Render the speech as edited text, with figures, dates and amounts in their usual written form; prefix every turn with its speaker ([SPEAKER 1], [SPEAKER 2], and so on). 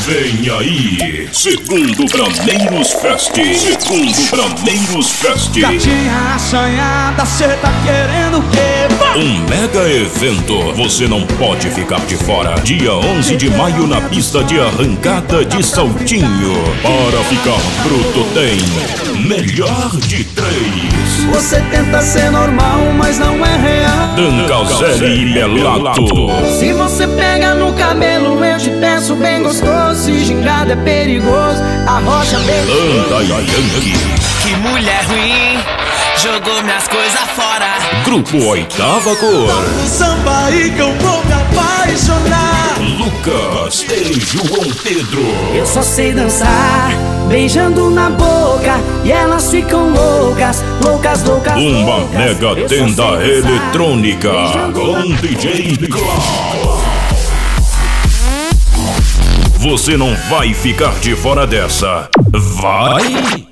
[SPEAKER 1] Vem aí, segundo Brameiros Fest.
[SPEAKER 2] Gatinha assanhada, cê tá querendo o quê?
[SPEAKER 1] Um mega evento, você não pode ficar de fora. Dia 11 de maio na pista de arrancada de Saltinho. Para ficar bruto tem Melhor de 3.
[SPEAKER 2] Você tenta ser normal, mas não é real.
[SPEAKER 1] Dan Calzelli e Melato.
[SPEAKER 2] Se você pega no cabelo, eu te peço bem gostoso. Se gingado é perigoso, a rocha bem.
[SPEAKER 1] Anda Yankee.
[SPEAKER 3] Que mulher ruim, jogou minhas coisas fora.
[SPEAKER 1] Grupo Oitava Cor.
[SPEAKER 2] Samba aí que eu vou me apaixonar.
[SPEAKER 1] Lucas e João Pedro.
[SPEAKER 4] Eu só sei dançar, beijando na boca, e elas ficam loucas, loucas, loucas.
[SPEAKER 1] Uma
[SPEAKER 4] loucas.
[SPEAKER 1] mega
[SPEAKER 4] Eu só
[SPEAKER 1] tenda
[SPEAKER 4] sei dançar,
[SPEAKER 1] eletrônica
[SPEAKER 4] beijando
[SPEAKER 1] com
[SPEAKER 4] na
[SPEAKER 1] DJ Clau. Você não vai ficar de fora dessa. Vai!